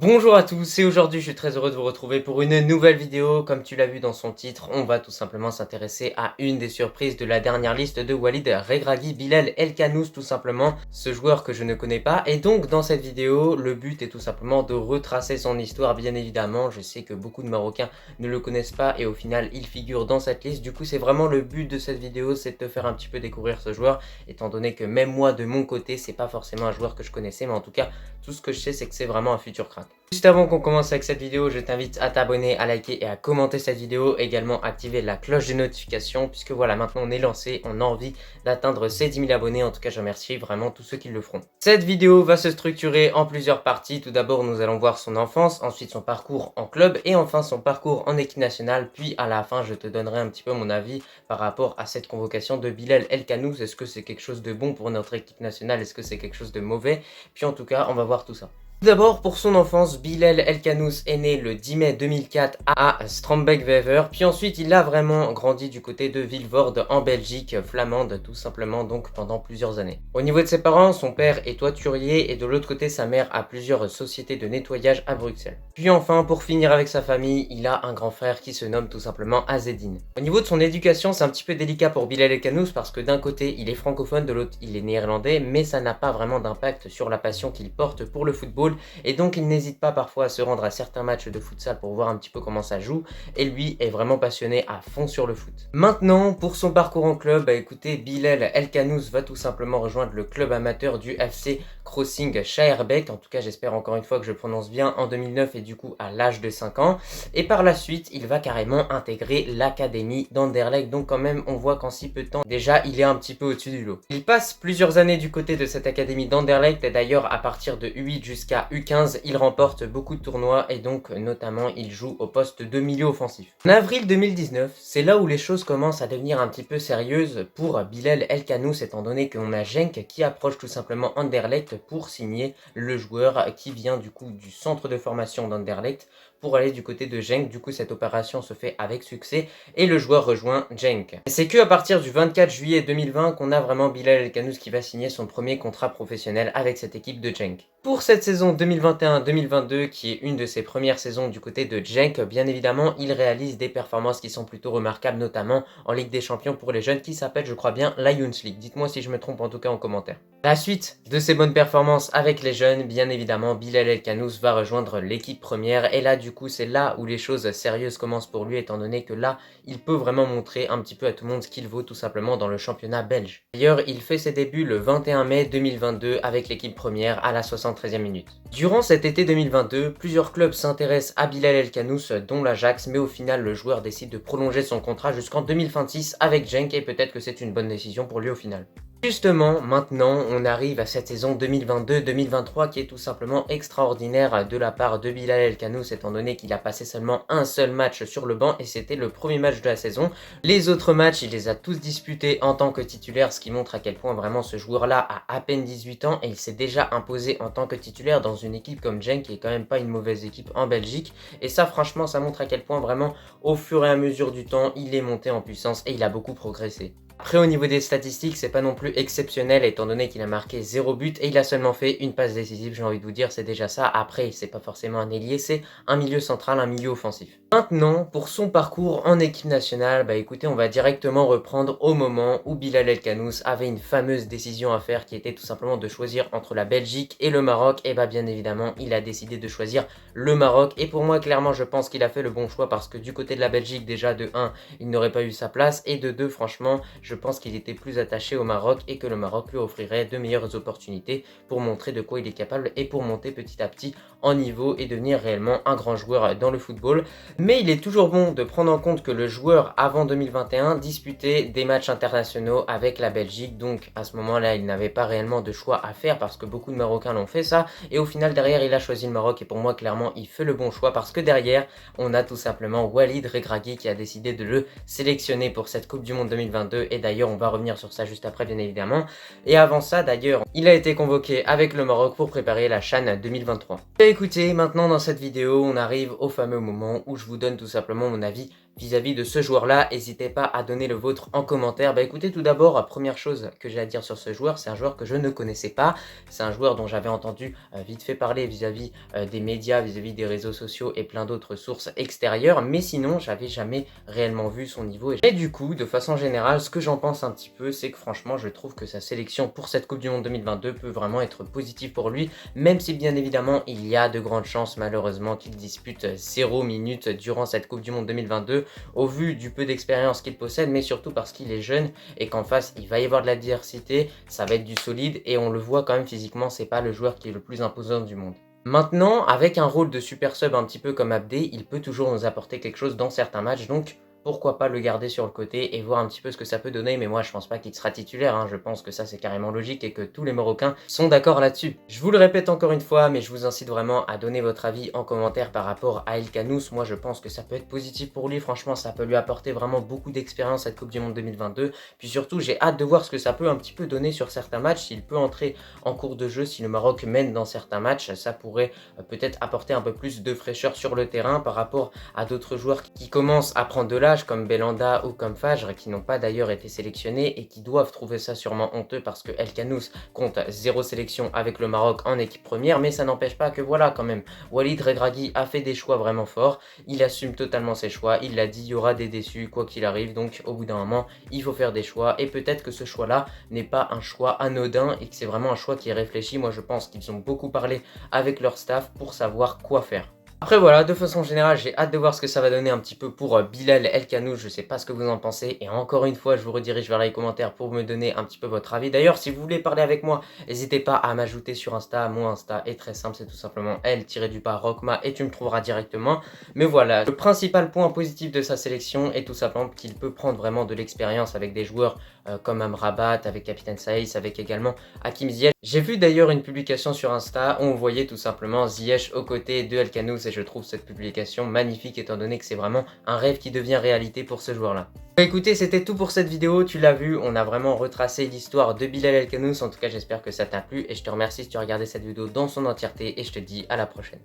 Bonjour à tous et aujourd'hui je suis très heureux de vous retrouver pour une nouvelle vidéo. Comme tu l'as vu dans son titre, on va tout simplement s'intéresser à une des surprises de la dernière liste de Walid Regragui, Bilal El Khanous tout simplement, ce joueur que je ne connais pas. Et donc dans cette vidéo, le but est tout simplement de retracer son histoire bien évidemment. Je sais que beaucoup de Marocains ne le connaissent pas et au final il figure dans cette liste. Du coup c'est vraiment le but de cette vidéo, c'est de te faire un petit peu découvrir ce joueur, étant donné que même moi de mon côté c'est pas forcément un joueur que je connaissais, mais en tout cas tout ce que je sais c'est que c'est vraiment un futur crack. Juste avant qu'on commence avec cette vidéo, je t'invite à t'abonner, à liker et à commenter cette vidéo. Également activer la cloche de notification puisque voilà, maintenant on est lancé, on a envie d'atteindre ces 10 000 abonnés. En tout cas, je remercie vraiment tous ceux qui le feront. Cette vidéo va se structurer en plusieurs parties. Tout d'abord, nous allons voir son enfance, ensuite son parcours en club et enfin son parcours en équipe nationale. Puis à la fin, je te donnerai un petit peu mon avis par rapport à cette convocation de Bilal El Khanous. Est-ce que c'est quelque chose de bon pour notre équipe nationale? Est-ce que c'est quelque chose de mauvais? Puis en tout cas, on va voir tout ça. Tout d'abord, pour son enfance, Bilal El Khanous est né le 10 mai 2004 à Strombeek-Wever, puis ensuite il a vraiment grandi du côté de Vilvoorde en Belgique flamande tout simplement, donc pendant plusieurs années. Au niveau de ses parents, son père est toiturier et de l'autre côté sa mère a plusieurs sociétés de nettoyage à Bruxelles. Puis enfin, pour finir avec sa famille, il a un grand frère qui se nomme tout simplement Azedine. Au niveau de son éducation, c'est un petit peu délicat pour Bilal El Khanous parce que d'un côté il est francophone, de l'autre il est néerlandais, mais ça n'a pas vraiment d'impact sur la passion qu'il porte pour le football. Et donc il n'hésite pas parfois à se rendre à certains matchs de futsal pour voir un petit peu comment ça joue, et lui est vraiment passionné à fond sur le foot. Maintenant, pour son parcours en club, écoutez, Bilal El Khanous va tout simplement rejoindre le club amateur du FC Crossing Schaerbeek, en tout cas j'espère encore une fois que je prononce bien, en 2009 et du coup à l'âge de 5 ans, et par la suite il va carrément intégrer l'académie d'Anderlecht, donc quand même on voit qu'en si peu de temps déjà il est un petit peu au-dessus du lot. Il passe plusieurs années du côté de cette académie d'Anderlecht, et d'ailleurs à partir de U8 jusqu'à U15, il remporte beaucoup de tournois et donc notamment il joue au poste de milieu offensif. En avril 2019, c'est là où les choses commencent à devenir un petit peu sérieuses pour Bilal El Khanous, étant donné qu'on a Genk qui approche tout simplement Anderlecht pour signer le joueur qui vient du coup du centre de formation d'Anderlecht pour aller du côté de Genk. Du coup cette opération se fait avec succès et le joueur rejoint Genk. C'est que à partir du 24 juillet 2020 qu'on a vraiment Bilal El Khanous qui va signer son premier contrat professionnel avec cette équipe de Genk. Pour cette saison 2021-2022, qui est une de ses premières saisons du côté de Genk, bien évidemment, il réalise des performances qui sont plutôt remarquables, notamment en Ligue des Champions pour les jeunes, qui s'appelle, je crois bien, Lions League. Dites-moi si je me trompe en tout cas en commentaire. À la suite de ces bonnes performances avec les jeunes, bien évidemment, Bilal El Khanous va rejoindre l'équipe première. Et là, du coup, c'est là où les choses sérieuses commencent pour lui, étant donné que là, il peut vraiment montrer un petit peu à tout le monde ce qu'il vaut tout simplement dans le championnat belge. D'ailleurs, il fait ses débuts le 21 mai 2022 avec l'équipe première à la 73e minute. Durant cet été 2022, plusieurs clubs s'intéressent à Bilal El Khanous, dont l'Ajax, mais au final, le joueur décide de prolonger son contrat jusqu'en 2026 avec Genk, et peut-être que c'est une bonne décision pour lui au final. Justement, maintenant, on arrive à cette saison 2022-2023 qui est tout simplement extraordinaire de la part de Bilal El Khanous, étant donné qu'il a passé seulement un seul match sur le banc et c'était le premier match de la saison. Les autres matchs, il les a tous disputés en tant que titulaire, ce qui montre à quel point vraiment ce joueur-là a à peine 18 ans et il s'est déjà imposé en tant que titulaire dans une équipe comme Genk qui est quand même pas une mauvaise équipe en Belgique. Et ça, franchement, ça montre à quel point vraiment, au fur et à mesure du temps, il est monté en puissance et il a beaucoup progressé. Après, au niveau des statistiques, c'est pas non plus exceptionnel étant donné qu'il a marqué 0 but et il a seulement fait une passe décisive, j'ai envie de vous dire, c'est déjà ça. Après, c'est pas forcément un ailier, c'est un milieu central, un milieu offensif. Maintenant, pour son parcours en équipe nationale, écoutez, on va directement reprendre au moment où Bilal El Khanous avait une fameuse décision à faire qui était tout simplement de choisir entre la Belgique et le Maroc. Et bien évidemment, il a décidé de choisir le Maroc. Et pour moi, clairement, je pense qu'il a fait le bon choix parce que du côté de la Belgique, déjà de 1, il n'aurait pas eu sa place et de 2, franchement, je pense qu'il était plus attaché au Maroc et que le Maroc lui offrirait de meilleures opportunités pour montrer de quoi il est capable et pour monter petit à petit en niveau et devenir réellement un grand joueur dans le football. Mais il est toujours bon de prendre en compte que le joueur avant 2021 disputait des matchs internationaux avec la Belgique, donc à ce moment-là il n'avait pas réellement de choix à faire parce que beaucoup de Marocains l'ont fait ça, et au final derrière il a choisi le Maroc et pour moi clairement il fait le bon choix parce que derrière on a tout simplement Walid Regragui qui a décidé de le sélectionner pour cette Coupe du Monde 2022 et d'ailleurs on va revenir sur ça juste après bien évidemment. Et avant ça d'ailleurs il a été convoqué avec le Maroc pour préparer la CHAN 2023. Et écoutez, maintenant dans cette vidéo on arrive au fameux moment où je vous donne tout simplement mon avis vis-à-vis de ce joueur-là. N'hésitez pas à donner le vôtre en commentaire. Bah écoutez, tout d'abord, première chose que j'ai à dire sur ce joueur, c'est un joueur que je ne connaissais pas. C'est un joueur dont j'avais entendu vite fait parler vis-à-vis des médias, vis-à-vis des réseaux sociaux et plein d'autres sources extérieures. Mais sinon, j'avais jamais réellement vu son niveau. Et du coup, de façon générale, ce que j'en pense un petit peu, c'est que franchement, je trouve que sa sélection pour cette Coupe du Monde 2022 peut vraiment être positive pour lui, même si bien évidemment, il y a de grandes chances malheureusement qu'il dispute 0 minutes durant cette Coupe du Monde 2022 au vu du peu d'expérience qu'il possède, mais surtout parce qu'il est jeune et qu'en face, il va y avoir de la diversité, ça va être du solide et on le voit quand même physiquement, c'est pas le joueur qui est le plus imposant du monde. Maintenant, avec un rôle de super sub un petit peu comme Abdé, il peut toujours nous apporter quelque chose dans certains matchs, donc pourquoi pas le garder sur le côté et voir un petit peu ce que ça peut donner, mais moi je pense pas qu'il sera titulaire, hein. Je pense que ça c'est carrément logique et que tous les Marocains sont d'accord là-dessus. Je vous le répète encore une fois, mais je vous incite vraiment à donner votre avis en commentaire par rapport à El Khanous. Moi je pense que ça peut être positif pour lui, franchement ça peut lui apporter vraiment beaucoup d'expérience cette Coupe du Monde 2022, puis surtout j'ai hâte de voir ce que ça peut un petit peu donner sur certains matchs, s'il peut entrer en cours de jeu, si le Maroc mène dans certains matchs, ça pourrait peut-être apporter un peu plus de fraîcheur sur le terrain par rapport à d'autres joueurs qui commencent à prendre de l'âge comme Belhanda ou comme Fajr qui n'ont pas d'ailleurs été sélectionnés et qui doivent trouver ça sûrement honteux parce que El Khanous compte 0 sélection avec le Maroc en équipe première, mais ça n'empêche pas que voilà quand même, Walid Regragui a fait des choix vraiment forts, il assume totalement ses choix, il l'a dit, il y aura des déçus quoi qu'il arrive, donc au bout d'un moment il faut faire des choix et peut-être que ce choix là n'est pas un choix anodin et que c'est vraiment un choix qui est réfléchi. Moi je pense qu'ils ont beaucoup parlé avec leur staff pour savoir quoi faire. Après voilà, de façon générale, j'ai hâte de voir ce que ça va donner un petit peu pour Bilal El Khanous. Je sais pas ce que vous en pensez et encore une fois, je vous redirige vers les commentaires pour me donner un petit peu votre avis. D'ailleurs, si vous voulez parler avec moi, n'hésitez pas à m'ajouter sur Insta. Mon Insta est très simple, c'est tout simplement L-Rockma et tu me trouveras directement. Mais voilà, le principal point positif de sa sélection est tout simplement qu'il peut prendre vraiment de l'expérience avec des joueurs comme Amrabat, avec Capitaine Saïs, avec également Hakim Ziyech. J'ai vu d'ailleurs une publication sur Insta où on voyait tout simplement Ziyech aux côtés de El Khanous et je trouve cette publication magnifique étant donné que c'est vraiment un rêve qui devient réalité pour ce joueur-là. Écoutez, c'était tout pour cette vidéo, tu l'as vu, on a vraiment retracé l'histoire de Bilal El Khanous. En tout cas, j'espère que ça t'a plu et je te remercie si tu as regardé cette vidéo dans son entièreté et je te dis à la prochaine.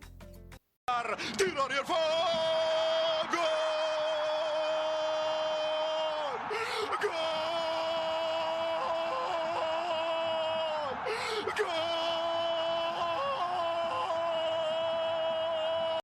Gol!